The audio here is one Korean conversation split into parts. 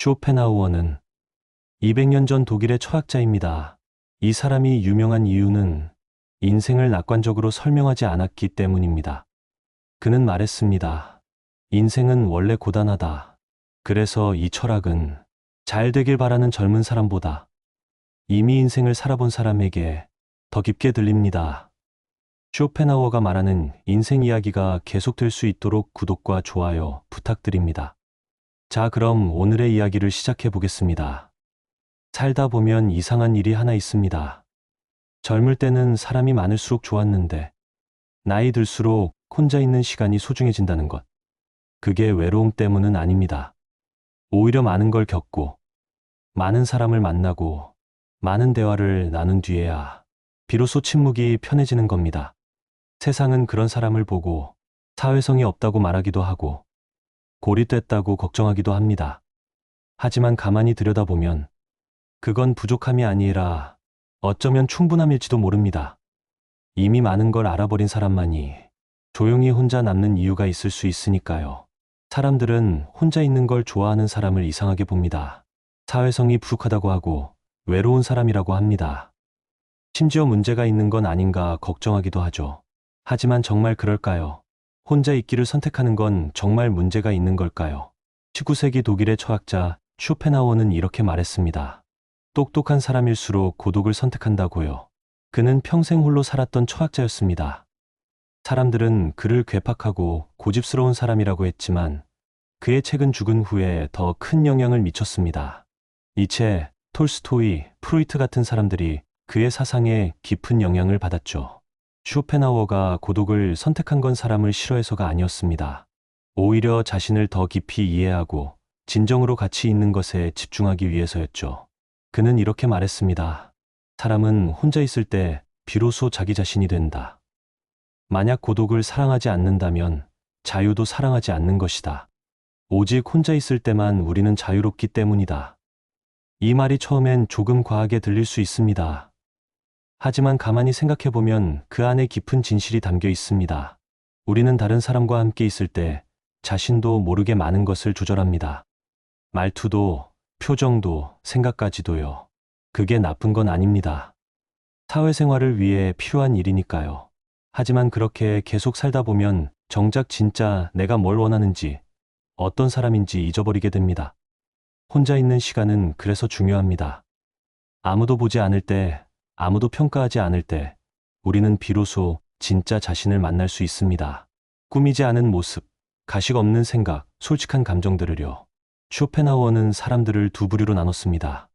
쇼펜하우어는 200년 전 독일의 철학자입니다. 이 사람이 유명한 이유는 인생을 낙관적으로 설명하지 않았기 때문입니다. 그는 말했습니다. 인생은 원래 고단하다. 그래서 이 철학은 잘 되길 바라는 젊은 사람보다 이미 인생을 살아본 사람에게 더 깊게 들립니다. 쇼펜하우어가 말하는 인생 이야기가 계속될 수 있도록 구독과 좋아요 부탁드립니다. 자, 그럼 오늘의 이야기를 시작해 보겠습니다. 살다 보면 이상한 일이 하나 있습니다. 젊을 때는 사람이 많을수록 좋았는데 나이 들수록 혼자 있는 시간이 소중해진다는 것. 그게 외로움 때문은 아닙니다. 오히려 많은 걸 겪고 많은 사람을 만나고 많은 대화를 나눈 뒤에야 비로소 침묵이 편해지는 겁니다. 세상은 그런 사람을 보고 사회성이 없다고 말하기도 하고 고립됐다고 걱정하기도 합니다. 하지만 가만히 들여다보면 그건 부족함이 아니라 어쩌면 충분함일지도 모릅니다. 이미 많은 걸 알아버린 사람만이 조용히 혼자 남는 이유가 있을 수 있으니까요. 사람들은 혼자 있는 걸 좋아하는 사람을 이상하게 봅니다. 사회성이 부족하다고 하고 외로운 사람이라고 합니다. 심지어 문제가 있는 건 아닌가 걱정하기도 하죠. 하지만 정말 그럴까요? 혼자 있기를 선택하는 건 정말 문제가 있는 걸까요? 19세기 독일의 철학자 쇼펜하우어는 이렇게 말했습니다. 똑똑한 사람일수록 고독을 선택한다고요. 그는 평생 홀로 살았던 철학자였습니다. 사람들은 그를 괴팍하고 고집스러운 사람이라고 했지만 그의 책은 죽은 후에 더 큰 영향을 미쳤습니다. 니체, 톨스토이, 프루이트 같은 사람들이 그의 사상에 깊은 영향을 받았죠. 쇼펜하우어가 고독을 선택한 건 사람을 싫어해서가 아니었습니다. 오히려 자신을 더 깊이 이해하고 진정으로 가치 있는 것에 집중하기 위해서였죠. 그는 이렇게 말했습니다. 사람은 혼자 있을 때 비로소 자기 자신이 된다. 만약 고독을 사랑하지 않는다면 자유도 사랑하지 않는 것이다. 오직 혼자 있을 때만 우리는 자유롭기 때문이다. 이 말이 처음엔 조금 과하게 들릴 수 있습니다. 하지만 가만히 생각해보면 그 안에 깊은 진실이 담겨 있습니다. 우리는 다른 사람과 함께 있을 때 자신도 모르게 많은 것을 조절합니다. 말투도, 표정도, 생각까지도요. 그게 나쁜 건 아닙니다. 사회생활을 위해 필요한 일이니까요. 하지만 그렇게 계속 살다 보면 정작 진짜 내가 뭘 원하는지, 어떤 사람인지 잊어버리게 됩니다. 혼자 있는 시간은 그래서 중요합니다. 아무도 보지 않을 때, 아무도 평가하지 않을 때 우리는 비로소 진짜 자신을 만날 수 있습니다. 꾸미지 않은 모습, 가식 없는 생각, 솔직한 감정들을요. 쇼펜하우어는 사람들을 두 부류로 나눴습니다.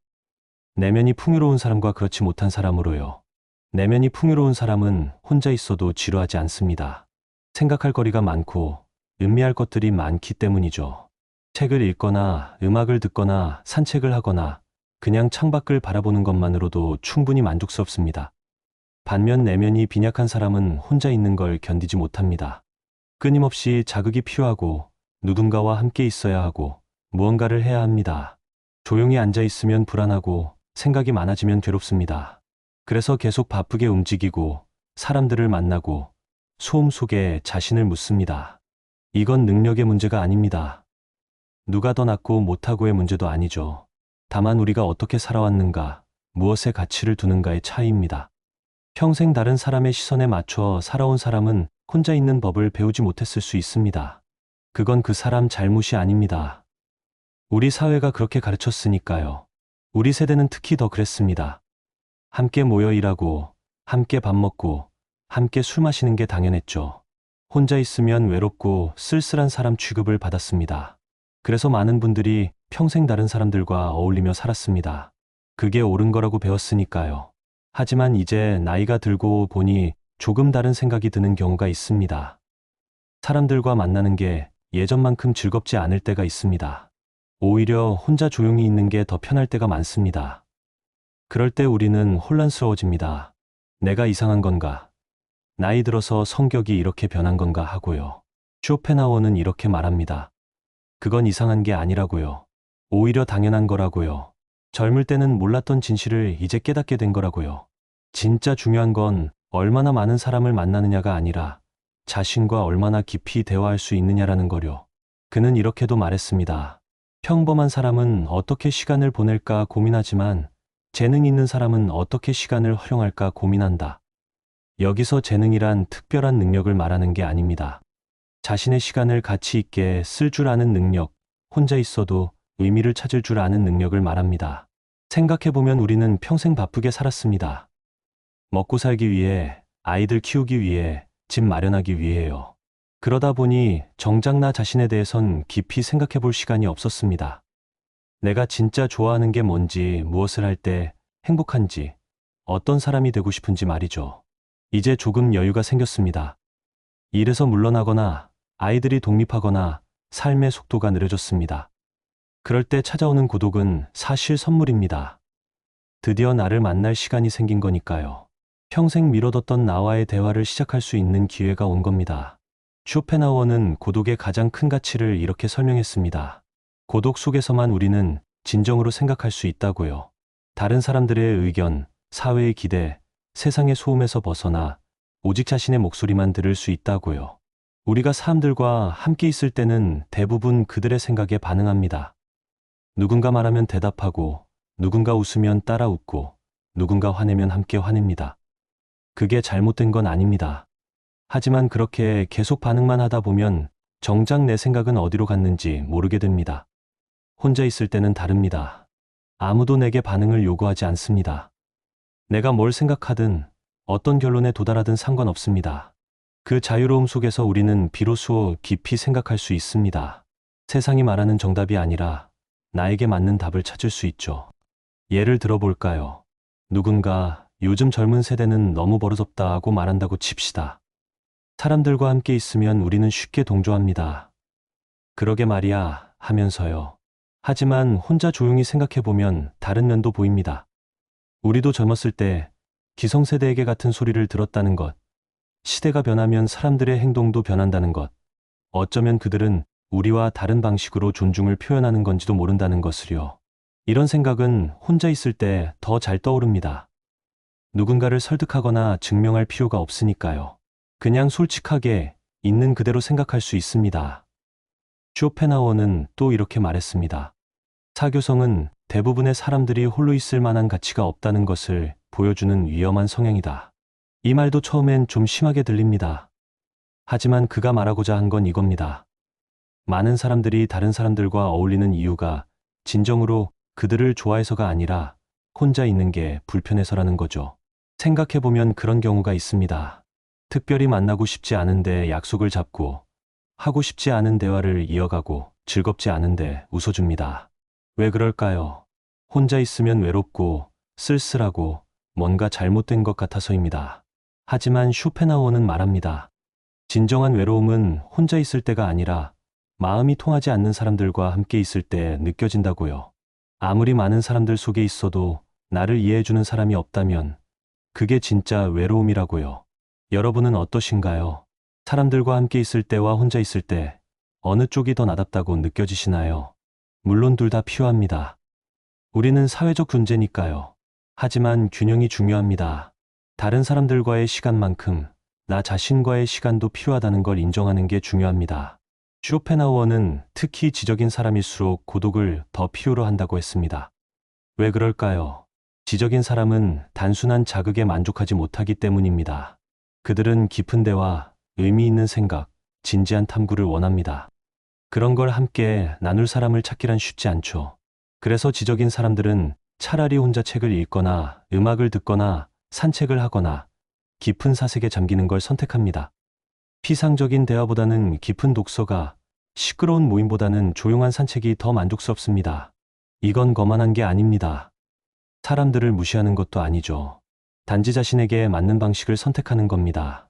내면이 풍요로운 사람과 그렇지 못한 사람으로요. 내면이 풍요로운 사람은 혼자 있어도 지루하지 않습니다. 생각할 거리가 많고 음미할 것들이 많기 때문이죠. 책을 읽거나 음악을 듣거나 산책을 하거나 그냥 창밖을 바라보는 것만으로도 충분히 만족스럽습니다. 반면 내면이 빈약한 사람은 혼자 있는 걸 견디지 못합니다. 끊임없이 자극이 필요하고 누군가와 함께 있어야 하고 무언가를 해야 합니다. 조용히 앉아 있으면 불안하고 생각이 많아지면 괴롭습니다. 그래서 계속 바쁘게 움직이고 사람들을 만나고 소음 속에 자신을 묻습니다. 이건 능력의 문제가 아닙니다. 누가 더 낫고 못하고의 문제도 아니죠. 다만 우리가 어떻게 살아왔는가, 무엇에 가치를 두는가의 차이입니다. 평생 다른 사람의 시선에 맞춰 살아온 사람은 혼자 있는 법을 배우지 못했을 수 있습니다. 그건 그 사람 잘못이 아닙니다. 우리 사회가 그렇게 가르쳤으니까요. 우리 세대는 특히 더 그랬습니다. 함께 모여 일하고, 함께 밥 먹고, 함께 술 마시는 게 당연했죠. 혼자 있으면 외롭고 쓸쓸한 사람 취급을 받았습니다. 그래서 많은 분들이 평생 다른 사람들과 어울리며 살았습니다. 그게 옳은 거라고 배웠으니까요. 하지만 이제 나이가 들고 보니 조금 다른 생각이 드는 경우가 있습니다. 사람들과 만나는 게 예전만큼 즐겁지 않을 때가 있습니다. 오히려 혼자 조용히 있는 게 더 편할 때가 많습니다. 그럴 때 우리는 혼란스러워집니다. 내가 이상한 건가? 나이 들어서 성격이 이렇게 변한 건가 하고요. 쇼펜하우어는 이렇게 말합니다. 그건 이상한 게 아니라고요. 오히려 당연한 거라고요. 젊을 때는 몰랐던 진실을 이제 깨닫게 된 거라고요. 진짜 중요한 건 얼마나 많은 사람을 만나느냐가 아니라 자신과 얼마나 깊이 대화할 수 있느냐라는 거요. 그는 이렇게도 말했습니다. 평범한 사람은 어떻게 시간을 보낼까 고민하지만 재능 있는 사람은 어떻게 시간을 활용할까 고민한다. 여기서 재능이란 특별한 능력을 말하는 게 아닙니다. 자신의 시간을 가치 있게 쓸 줄 아는 능력, 혼자 있어도 의미를 찾을 줄 아는 능력을 말합니다. 생각해보면 우리는 평생 바쁘게 살았습니다. 먹고 살기 위해, 아이들 키우기 위해, 집 마련하기 위해요. 그러다 보니 정작 나 자신에 대해선 깊이 생각해 볼 시간이 없었습니다. 내가 진짜 좋아하는 게 뭔지, 무엇을 할 때 행복한지, 어떤 사람이 되고 싶은지 말이죠. 이제 조금 여유가 생겼습니다. 일에서 물러나거나 아이들이 독립하거나 삶의 속도가 느려졌습니다. 그럴 때 찾아오는 고독은 사실 선물입니다. 드디어 나를 만날 시간이 생긴 거니까요. 평생 미뤄뒀던 나와의 대화를 시작할 수 있는 기회가 온 겁니다. 쇼펜하우어는 고독의 가장 큰 가치를 이렇게 설명했습니다. 고독 속에서만 우리는 진정으로 생각할 수 있다고요. 다른 사람들의 의견, 사회의 기대, 세상의 소음에서 벗어나 오직 자신의 목소리만 들을 수 있다고요. 우리가 사람들과 함께 있을 때는 대부분 그들의 생각에 반응합니다. 누군가 말하면 대답하고, 누군가 웃으면 따라 웃고, 누군가 화내면 함께 화냅니다. 그게 잘못된 건 아닙니다. 하지만 그렇게 계속 반응만 하다 보면 정작 내 생각은 어디로 갔는지 모르게 됩니다. 혼자 있을 때는 다릅니다. 아무도 내게 반응을 요구하지 않습니다. 내가 뭘 생각하든 어떤 결론에 도달하든 상관없습니다. 그 자유로움 속에서 우리는 비로소 깊이 생각할 수 있습니다. 세상이 말하는 정답이 아니라 나에게 맞는 답을 찾을 수 있죠. 예를 들어볼까요? 누군가 요즘 젊은 세대는 너무 버릇없다고 말한다고 칩시다. 사람들과 함께 있으면 우리는 쉽게 동조합니다. 그러게 말이야 하면서요. 하지만 혼자 조용히 생각해보면 다른 면도 보입니다. 우리도 젊었을 때 기성세대에게 같은 소리를 들었다는 것, 시대가 변하면 사람들의 행동도 변한다는 것, 어쩌면 그들은 우리와 다른 방식으로 존중을 표현하는 건지도 모른다는 것을요. 이런 생각은 혼자 있을 때 더 잘 떠오릅니다. 누군가를 설득하거나 증명할 필요가 없으니까요. 그냥 솔직하게 있는 그대로 생각할 수 있습니다. 쇼펜하우어는 또 이렇게 말했습니다. 사교성은 대부분의 사람들이 홀로 있을 만한 가치가 없다는 것을 보여주는 위험한 성향이다. 이 말도 처음엔 좀 심하게 들립니다. 하지만 그가 말하고자 한 건 이겁니다. 많은 사람들이 다른 사람들과 어울리는 이유가 진정으로 그들을 좋아해서가 아니라 혼자 있는 게 불편해서라는 거죠. 생각해보면 그런 경우가 있습니다. 특별히 만나고 싶지 않은데 약속을 잡고, 하고 싶지 않은 대화를 이어가고, 즐겁지 않은데 웃어줍니다. 왜 그럴까요? 혼자 있으면 외롭고 쓸쓸하고 뭔가 잘못된 것 같아서입니다. 하지만 쇼펜하우어는 말합니다. 진정한 외로움은 혼자 있을 때가 아니라 마음이 통하지 않는 사람들과 함께 있을 때 느껴진다고요. 아무리 많은 사람들 속에 있어도 나를 이해해주는 사람이 없다면 그게 진짜 외로움이라고요. 여러분은 어떠신가요? 사람들과 함께 있을 때와 혼자 있을 때 어느 쪽이 더 나답다고 느껴지시나요? 물론 둘 다 필요합니다. 우리는 사회적 존재니까요. 하지만 균형이 중요합니다. 다른 사람들과의 시간만큼 나 자신과의 시간도 필요하다는 걸 인정하는 게 중요합니다. 쇼펜하우어는 특히 지적인 사람일수록 고독을 더 필요로 한다고 했습니다. 왜 그럴까요? 지적인 사람은 단순한 자극에 만족하지 못하기 때문입니다. 그들은 깊은 대화, 의미 있는 생각, 진지한 탐구를 원합니다. 그런 걸 함께 나눌 사람을 찾기란 쉽지 않죠. 그래서 지적인 사람들은 차라리 혼자 책을 읽거나 음악을 듣거나 산책을 하거나 깊은 사색에 잠기는 걸 선택합니다. 피상적인 대화보다는 깊은 독서가, 시끄러운 모임보다는 조용한 산책이 더 만족스럽습니다. 이건 거만한 게 아닙니다. 사람들을 무시하는 것도 아니죠. 단지 자신에게 맞는 방식을 선택하는 겁니다.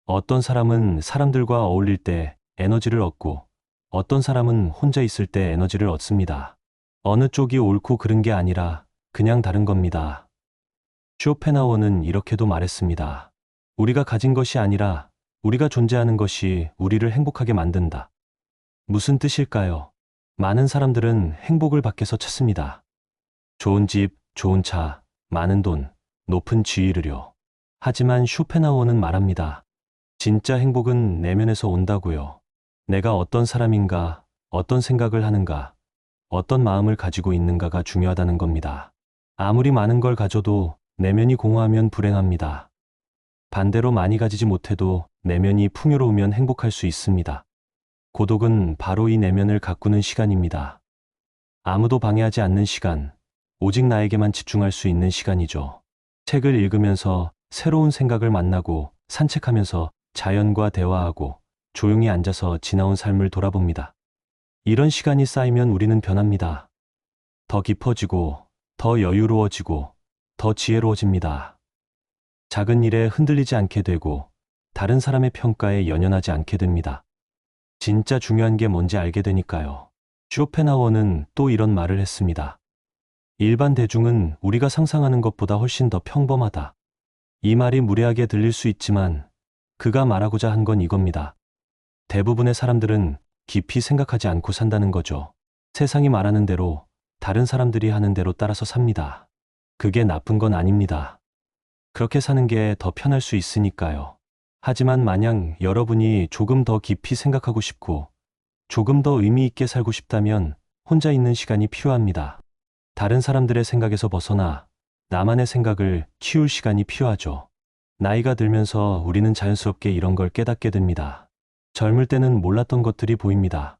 어떤 사람은 사람들과 어울릴 때 에너지를 얻고 어떤 사람은 혼자 있을 때 에너지를 얻습니다. 어느 쪽이 옳고 그른 게 아니라 그냥 다른 겁니다. 쇼펜하우어는 이렇게도 말했습니다. 우리가 가진 것이 아니라 우리가 존재하는 것이 우리를 행복하게 만든다. 무슨 뜻일까요? 많은 사람들은 행복을 밖에서 찾습니다. 좋은 집, 좋은 차, 많은 돈, 높은 지위를요. 하지만 쇼펜하우어는 말합니다. 진짜 행복은 내면에서 온다고요. 내가 어떤 사람인가, 어떤 생각을 하는가, 어떤 마음을 가지고 있는가가 중요하다는 겁니다. 아무리 많은 걸 가져도 내면이 공허하면 불행합니다. 반대로 많이 가지지 못해도 내면이 풍요로우면 행복할 수 있습니다. 고독은 바로 이 내면을 가꾸는 시간입니다. 아무도 방해하지 않는 시간, 오직 나에게만 집중할 수 있는 시간이죠. 책을 읽으면서 새로운 생각을 만나고 산책하면서 자연과 대화하고 조용히 앉아서 지나온 삶을 돌아봅니다. 이런 시간이 쌓이면 우리는 변합니다. 더 깊어지고, 더 여유로워지고, 더 지혜로워집니다. 작은 일에 흔들리지 않게 되고, 다른 사람의 평가에 연연하지 않게 됩니다. 진짜 중요한 게 뭔지 알게 되니까요. 쇼펜하우어는 또 이런 말을 했습니다. 일반 대중은 우리가 상상하는 것보다 훨씬 더 평범하다. 이 말이 무례하게 들릴 수 있지만 그가 말하고자 한 건 이겁니다. 대부분의 사람들은 깊이 생각하지 않고 산다는 거죠. 세상이 말하는 대로, 다른 사람들이 하는 대로 따라서 삽니다. 그게 나쁜 건 아닙니다. 그렇게 사는 게 더 편할 수 있으니까요. 하지만 만약 여러분이 조금 더 깊이 생각하고 싶고 조금 더 의미 있게 살고 싶다면 혼자 있는 시간이 필요합니다. 다른 사람들의 생각에서 벗어나 나만의 생각을 키울 시간이 필요하죠. 나이가 들면서 우리는 자연스럽게 이런 걸 깨닫게 됩니다. 젊을 때는 몰랐던 것들이 보입니다.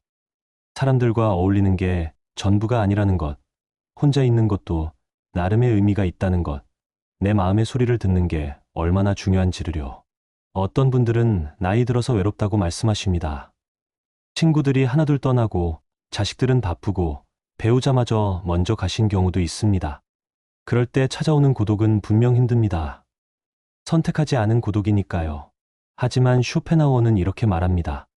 사람들과 어울리는 게 전부가 아니라는 것, 혼자 있는 것도 나름의 의미가 있다는 것, 내 마음의 소리를 듣는 게 얼마나 중요한지를요. 어떤 분들은 나이 들어서 외롭다고 말씀하십니다. 친구들이 하나둘 떠나고 자식들은 바쁘고 배우자마저 먼저 가신 경우도 있습니다. 그럴 때 찾아오는 고독은 분명 힘듭니다. 선택하지 않은 고독이니까요. 하지만 쇼펜하우어는 이렇게 말합니다.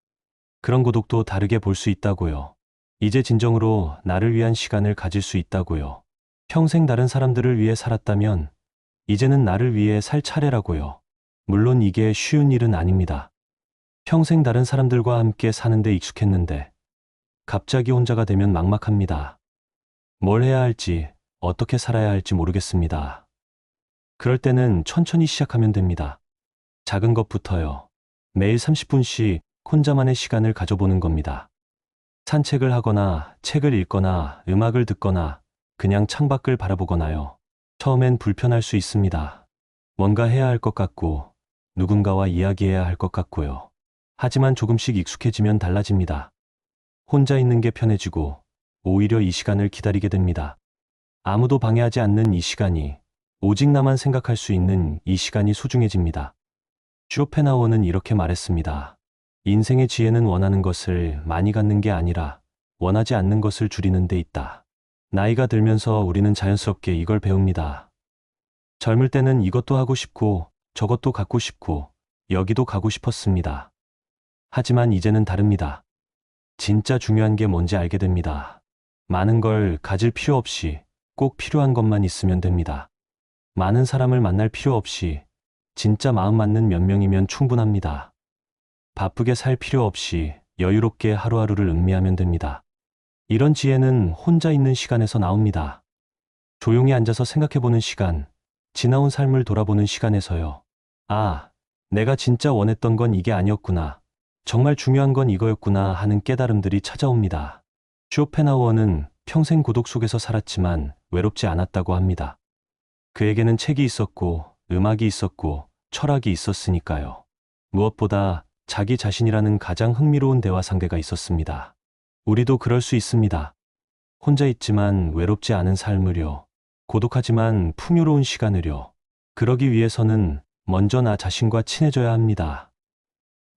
그런 고독도 다르게 볼 수 있다고요. 이제 진정으로 나를 위한 시간을 가질 수 있다고요. 평생 다른 사람들을 위해 살았다면 이제는 나를 위해 살 차례라고요. 물론 이게 쉬운 일은 아닙니다. 평생 다른 사람들과 함께 사는데 익숙했는데 갑자기 혼자가 되면 막막합니다. 뭘 해야 할지, 어떻게 살아야 할지 모르겠습니다. 그럴 때는 천천히 시작하면 됩니다. 작은 것부터요. 매일 30분씩 혼자만의 시간을 가져보는 겁니다. 산책을 하거나 책을 읽거나 음악을 듣거나 그냥 창밖을 바라보거나요. 처음엔 불편할 수 있습니다. 뭔가 해야 할 것 같고 누군가와 이야기해야 할 것 같고요. 하지만 조금씩 익숙해지면 달라집니다. 혼자 있는 게 편해지고 오히려 이 시간을 기다리게 됩니다. 아무도 방해하지 않는 이 시간이, 오직 나만 생각할 수 있는 이 시간이 소중해집니다. 쇼펜하우어는 이렇게 말했습니다. 인생의 지혜는 원하는 것을 많이 갖는 게 아니라 원하지 않는 것을 줄이는 데 있다. 나이가 들면서 우리는 자연스럽게 이걸 배웁니다. 젊을 때는 이것도 하고 싶고 저것도 갖고 싶고 여기도 가고 싶었습니다. 하지만 이제는 다릅니다. 진짜 중요한 게 뭔지 알게 됩니다. 많은 걸 가질 필요 없이 꼭 필요한 것만 있으면 됩니다. 많은 사람을 만날 필요 없이 진짜 마음 맞는 몇 명이면 충분합니다. 바쁘게 살 필요 없이 여유롭게 하루하루를 음미하면 됩니다. 이런 지혜는 혼자 있는 시간에서 나옵니다. 조용히 앉아서 생각해보는 시간, 지나온 삶을 돌아보는 시간에서요. 아, 내가 진짜 원했던 건 이게 아니었구나. 정말 중요한 건 이거였구나 하는 깨달음들이 찾아옵니다. 쇼펜하우어는 평생 고독 속에서 살았지만 외롭지 않았다고 합니다. 그에게는 책이 있었고, 음악이 있었고, 철학이 있었으니까요. 무엇보다 자기 자신이라는 가장 흥미로운 대화 상대가 있었습니다. 우리도 그럴 수 있습니다. 혼자 있지만 외롭지 않은 삶을요. 고독하지만 풍요로운 시간을요. 그러기 위해서는 먼저 나 자신과 친해져야 합니다.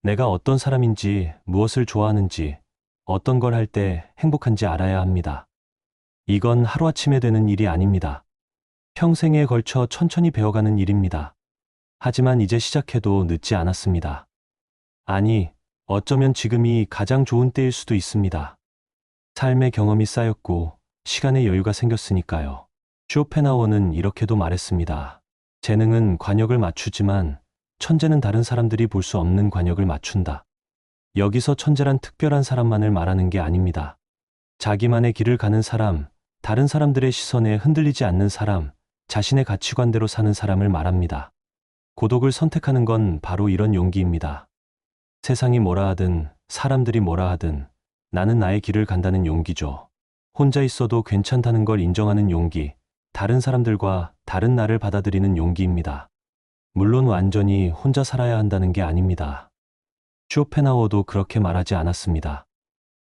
내가 어떤 사람인지, 무엇을 좋아하는지, 어떤 걸 할 때 행복한지 알아야 합니다. 이건 하루아침에 되는 일이 아닙니다. 평생에 걸쳐 천천히 배워가는 일입니다. 하지만 이제 시작해도 늦지 않았습니다. 아니, 어쩌면 지금이 가장 좋은 때일 수도 있습니다. 삶의 경험이 쌓였고 시간의 여유가 생겼으니까요. 쇼펜하우어는 이렇게도 말했습니다. 재능은 관역을 맞추지만 천재는 다른 사람들이 볼 수 없는 관역을 맞춘다. 여기서 천재란 특별한 사람만을 말하는 게 아닙니다. 자기만의 길을 가는 사람, 다른 사람들의 시선에 흔들리지 않는 사람, 자신의 가치관대로 사는 사람을 말합니다. 고독을 선택하는 건 바로 이런 용기입니다. 세상이 뭐라 하든, 사람들이 뭐라 하든, 나는 나의 길을 간다는 용기죠. 혼자 있어도 괜찮다는 걸 인정하는 용기, 다른 사람들과 다른 나를 받아들이는 용기입니다. 물론 완전히 혼자 살아야 한다는 게 아닙니다. 쇼펜하우어도 그렇게 말하지 않았습니다.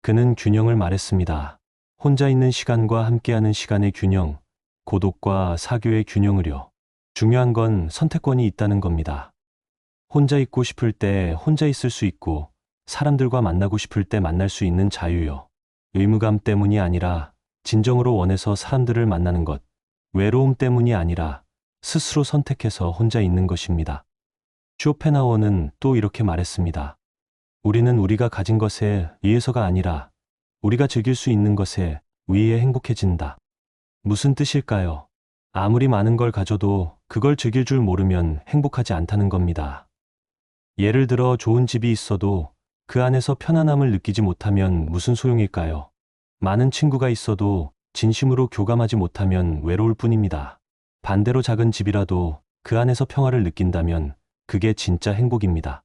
그는 균형을 말했습니다. 혼자 있는 시간과 함께하는 시간의 균형, 고독과 사교의 균형을요. 중요한 건 선택권이 있다는 겁니다. 혼자 있고 싶을 때 혼자 있을 수 있고, 사람들과 만나고 싶을 때 만날 수 있는 자유요. 의무감 때문이 아니라 진정으로 원해서 사람들을 만나는 것, 외로움 때문이 아니라 스스로 선택해서 혼자 있는 것입니다. 쇼펜하우어는 또 이렇게 말했습니다. 우리는 우리가 가진 것에 의해서가 아니라 우리가 즐길 수 있는 것에 의해 행복해진다. 무슨 뜻일까요? 아무리 많은 걸 가져도 그걸 즐길 줄 모르면 행복하지 않다는 겁니다. 예를 들어 좋은 집이 있어도 그 안에서 편안함을 느끼지 못하면 무슨 소용일까요? 많은 친구가 있어도 진심으로 교감하지 못하면 외로울 뿐입니다. 반대로 작은 집이라도 그 안에서 평화를 느낀다면 그게 진짜 행복입니다.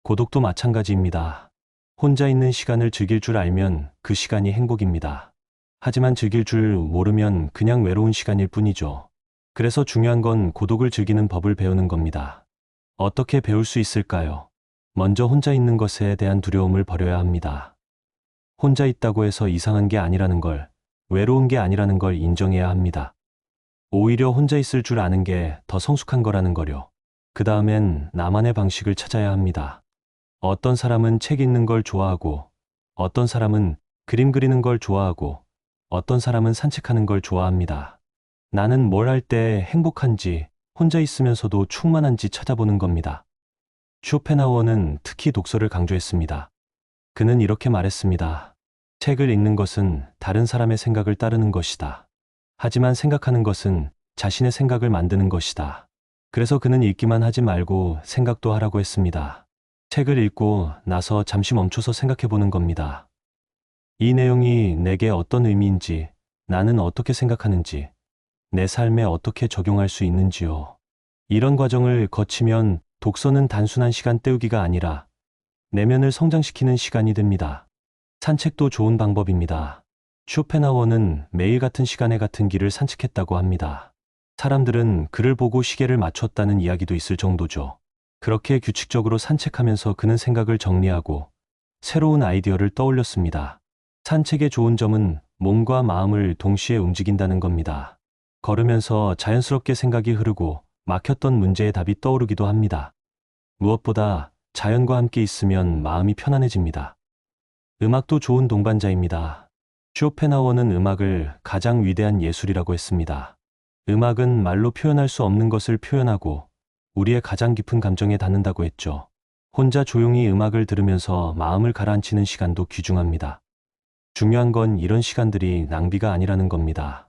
고독도 마찬가지입니다. 혼자 있는 시간을 즐길 줄 알면 그 시간이 행복입니다. 하지만 즐길 줄 모르면 그냥 외로운 시간일 뿐이죠. 그래서 중요한 건 고독을 즐기는 법을 배우는 겁니다. 어떻게 배울 수 있을까요? 먼저 혼자 있는 것에 대한 두려움을 버려야 합니다. 혼자 있다고 해서 이상한 게 아니라는 걸, 외로운 게 아니라는 걸 인정해야 합니다. 오히려 혼자 있을 줄 아는 게 더 성숙한 거라는 거요. 그 다음엔 나만의 방식을 찾아야 합니다. 어떤 사람은 책 읽는 걸 좋아하고, 어떤 사람은 그림 그리는 걸 좋아하고, 어떤 사람은 산책하는 걸 좋아합니다. 나는 뭘 할 때 행복한지, 혼자 있으면서도 충만한지 찾아보는 겁니다. 쇼펜하우어는 특히 독서를 강조했습니다. 그는 이렇게 말했습니다. 책을 읽는 것은 다른 사람의 생각을 따르는 것이다. 하지만 생각하는 것은 자신의 생각을 만드는 것이다. 그래서 그는 읽기만 하지 말고 생각도 하라고 했습니다. 책을 읽고 나서 잠시 멈춰서 생각해 보는 겁니다. 이 내용이 내게 어떤 의미인지, 나는 어떻게 생각하는지, 내 삶에 어떻게 적용할 수 있는지요. 이런 과정을 거치면 독서는 단순한 시간 때우기가 아니라 내면을 성장시키는 시간이 됩니다. 산책도 좋은 방법입니다. 쇼펜하우어는 매일 같은 시간에 같은 길을 산책했다고 합니다. 사람들은 그를 보고 시계를 맞췄다는 이야기도 있을 정도죠. 그렇게 규칙적으로 산책하면서 그는 생각을 정리하고 새로운 아이디어를 떠올렸습니다. 산책의 좋은 점은 몸과 마음을 동시에 움직인다는 겁니다. 걸으면서 자연스럽게 생각이 흐르고 막혔던 문제의 답이 떠오르기도 합니다. 무엇보다 자연과 함께 있으면 마음이 편안해집니다. 음악도 좋은 동반자입니다. 쇼펜하우어는 음악을 가장 위대한 예술이라고 했습니다. 음악은 말로 표현할 수 없는 것을 표현하고 우리의 가장 깊은 감정에 닿는다고 했죠. 혼자 조용히 음악을 들으면서 마음을 가라앉히는 시간도 귀중합니다. 중요한 건 이런 시간들이 낭비가 아니라는 겁니다.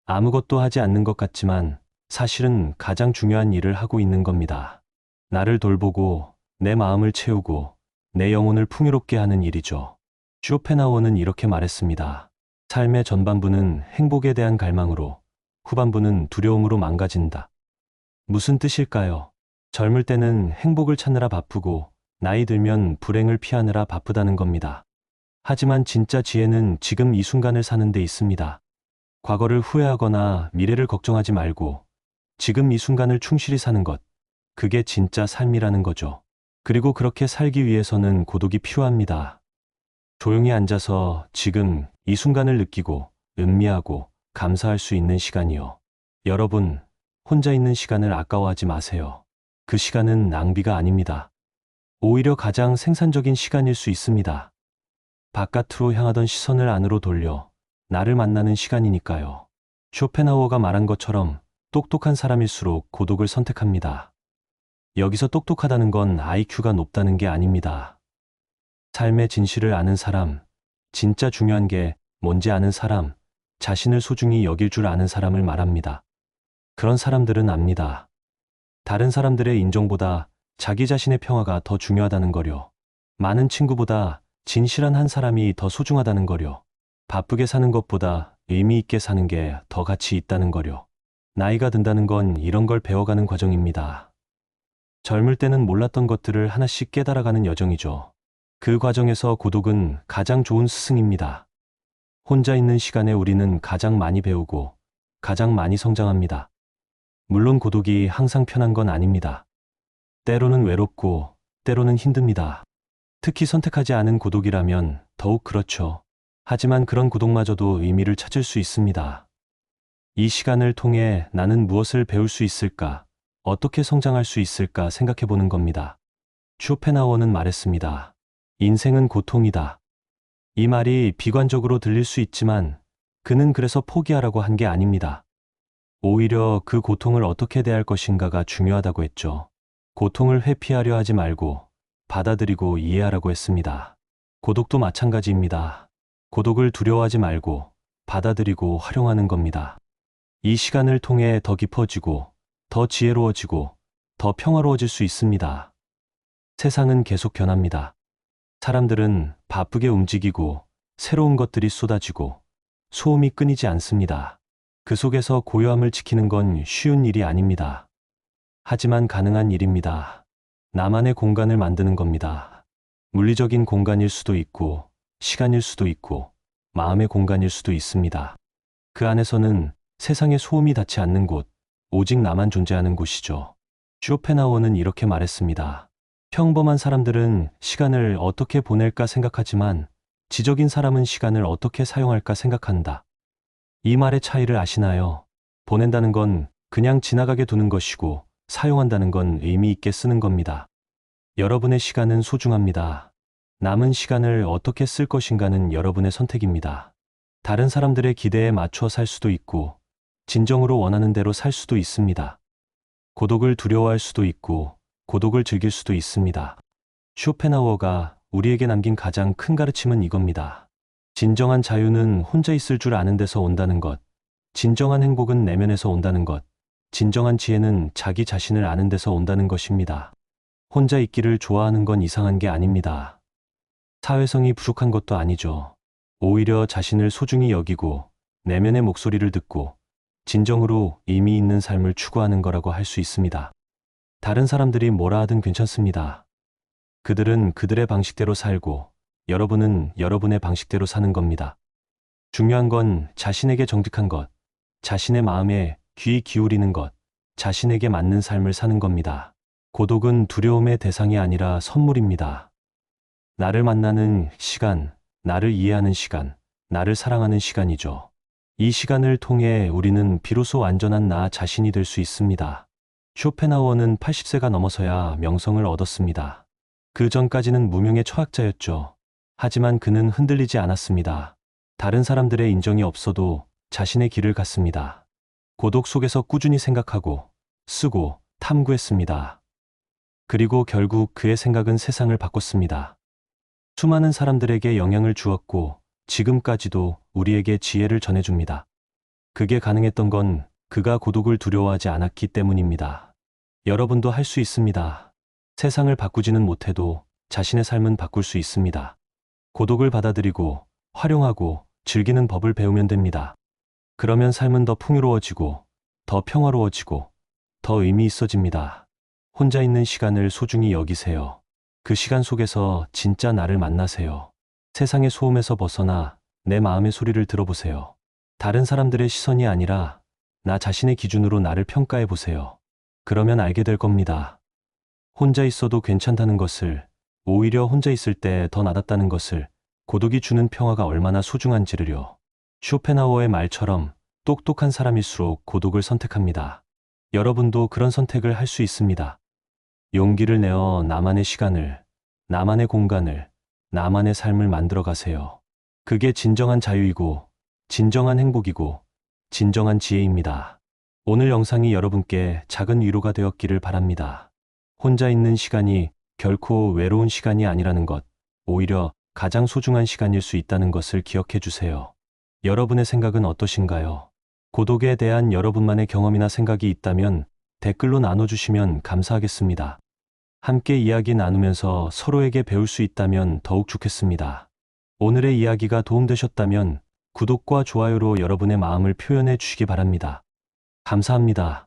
아무것도 하지 않는 것 같지만 사실은 가장 중요한 일을 하고 있는 겁니다. 나를 돌보고 내 마음을 채우고 내 영혼을 풍요롭게 하는 일이죠. 쇼펜하우어는 이렇게 말했습니다. 삶의 전반부는 행복에 대한 갈망으로, 후반부는 두려움으로 망가진다. 무슨 뜻일까요? 젊을 때는 행복을 찾느라 바쁘고 나이 들면 불행을 피하느라 바쁘다는 겁니다. 하지만 진짜 지혜는 지금 이 순간을 사는 데 있습니다. 과거를 후회하거나 미래를 걱정하지 말고 지금 이 순간을 충실히 사는 것, 그게 진짜 삶이라는 거죠. 그리고 그렇게 살기 위해서는 고독이 필요합니다. 조용히 앉아서 지금 이 순간을 느끼고 음미하고 감사할 수 있는 시간이요. 여러분, 혼자 있는 시간을 아까워하지 마세요. 그 시간은 낭비가 아닙니다. 오히려 가장 생산적인 시간일 수 있습니다. 바깥으로 향하던 시선을 안으로 돌려 나를 만나는 시간이니까요. 쇼펜하우어가 말한 것처럼 똑똑한 사람일수록 고독을 선택합니다. 여기서 똑똑하다는 건 IQ가 높다는 게 아닙니다. 삶의 진실을 아는 사람, 진짜 중요한 게 뭔지 아는 사람, 자신을 소중히 여길 줄 아는 사람을 말합니다. 그런 사람들은 압니다. 다른 사람들의 인정보다 자기 자신의 평화가 더 중요하다는 거려. 많은 친구보다 진실한 한 사람이 더 소중하다는 거려. 바쁘게 사는 것보다 의미 있게 사는 게 더 가치 있다는 거려. 나이가 든다는 건 이런 걸 배워가는 과정입니다. 젊을 때는 몰랐던 것들을 하나씩 깨달아가는 여정이죠. 그 과정에서 고독은 가장 좋은 스승입니다. 혼자 있는 시간에 우리는 가장 많이 배우고 가장 많이 성장합니다. 물론 고독이 항상 편한 건 아닙니다. 때로는 외롭고 때로는 힘듭니다. 특히 선택하지 않은 고독이라면 더욱 그렇죠. 하지만 그런 고독마저도 의미를 찾을 수 있습니다. 이 시간을 통해 나는 무엇을 배울 수 있을까, 어떻게 성장할 수 있을까 생각해 보는 겁니다. 쇼펜하우어는 말했습니다. 인생은 고통이다. 이 말이 비관적으로 들릴 수 있지만 그는 그래서 포기하라고 한 게 아닙니다. 오히려 그 고통을 어떻게 대할 것인가가 중요하다고 했죠. 고통을 회피하려 하지 말고 받아들이고 이해하라고 했습니다. 고독도 마찬가지입니다. 고독을 두려워하지 말고 받아들이고 활용하는 겁니다. 이 시간을 통해 더 깊어지고 더 지혜로워지고 더 평화로워질 수 있습니다. 세상은 계속 변합니다. 사람들은 바쁘게 움직이고 새로운 것들이 쏟아지고 소음이 끊이지 않습니다. 그 속에서 고요함을 지키는 건 쉬운 일이 아닙니다. 하지만 가능한 일입니다. 나만의 공간을 만드는 겁니다. 물리적인 공간일 수도 있고 시간일 수도 있고 마음의 공간일 수도 있습니다. 그 안에서는 세상에 소음이 닿지 않는 곳, 오직 나만 존재하는 곳이죠. 쇼펜하우어는 이렇게 말했습니다. 평범한 사람들은 시간을 어떻게 보낼까 생각하지만 지적인 사람은 시간을 어떻게 사용할까 생각한다. 이 말의 차이를 아시나요? 보낸다는 건 그냥 지나가게 두는 것이고 사용한다는 건 의미 있게 쓰는 겁니다. 여러분의 시간은 소중합니다. 남은 시간을 어떻게 쓸 것인가는 여러분의 선택입니다. 다른 사람들의 기대에 맞춰 살 수도 있고 진정으로 원하는 대로 살 수도 있습니다. 고독을 두려워할 수도 있고 고독을 즐길 수도 있습니다. 쇼펜하우어가 우리에게 남긴 가장 큰 가르침은 이겁니다. 진정한 자유는 혼자 있을 줄 아는 데서 온다는 것, 진정한 행복은 내면에서 온다는 것, 진정한 지혜는 자기 자신을 아는 데서 온다는 것입니다. 혼자 있기를 좋아하는 건 이상한 게 아닙니다. 사회성이 부족한 것도 아니죠. 오히려 자신을 소중히 여기고 내면의 목소리를 듣고 진정으로 의미 있는 삶을 추구하는 거라고 할 수 있습니다. 다른 사람들이 뭐라 하든 괜찮습니다. 그들은 그들의 방식대로 살고 여러분은 여러분의 방식대로 사는 겁니다. 중요한 건 자신에게 정직한 것, 자신의 마음에 귀 기울이는 것, 자신에게 맞는 삶을 사는 겁니다. 고독은 두려움의 대상이 아니라 선물입니다. 나를 만나는 시간, 나를 이해하는 시간, 나를 사랑하는 시간이죠. 이 시간을 통해 우리는 비로소 완전한 나 자신이 될 수 있습니다. 쇼펜하우어는 80세가 넘어서야 명성을 얻었습니다. 그 전까지는 무명의 철학자였죠. 하지만 그는 흔들리지 않았습니다. 다른 사람들의 인정이 없어도 자신의 길을 갔습니다. 고독 속에서 꾸준히 생각하고 쓰고 탐구했습니다. 그리고 결국 그의 생각은 세상을 바꿨습니다. 수많은 사람들에게 영향을 주었고 지금까지도 우리에게 지혜를 전해줍니다. 그게 가능했던 건 그가 고독을 두려워하지 않았기 때문입니다. 여러분도 할 수 있습니다. 세상을 바꾸지는 못해도 자신의 삶은 바꿀 수 있습니다. 고독을 받아들이고 활용하고 즐기는 법을 배우면 됩니다. 그러면 삶은 더 풍요로워지고 더 평화로워지고 더 의미 있어집니다. 혼자 있는 시간을 소중히 여기세요. 그 시간 속에서 진짜 나를 만나세요. 세상의 소음에서 벗어나 내 마음의 소리를 들어보세요. 다른 사람들의 시선이 아니라 나 자신의 기준으로 나를 평가해 보세요. 그러면 알게 될 겁니다. 혼자 있어도 괜찮다는 것을, 오히려 혼자 있을 때 더 낫았다는 것을, 고독이 주는 평화가 얼마나 소중한지를요. 쇼펜하우어의 말처럼 똑똑한 사람일수록 고독을 선택합니다. 여러분도 그런 선택을 할 수 있습니다. 용기를 내어 나만의 시간을, 나만의 공간을, 나만의 삶을 만들어 가세요. 그게 진정한 자유이고, 진정한 행복이고, 진정한 지혜입니다. 오늘 영상이 여러분께 작은 위로가 되었기를 바랍니다. 혼자 있는 시간이 결코 외로운 시간이 아니라는 것, 오히려 가장 소중한 시간일 수 있다는 것을 기억해 주세요. 여러분의 생각은 어떠신가요? 고독에 대한 여러분만의 경험이나 생각이 있다면 댓글로 나눠주시면 감사하겠습니다. 함께 이야기 나누면서 서로에게 배울 수 있다면 더욱 좋겠습니다. 오늘의 이야기가 도움되셨다면 구독과 좋아요로 여러분의 마음을 표현해 주시기 바랍니다. 감사합니다.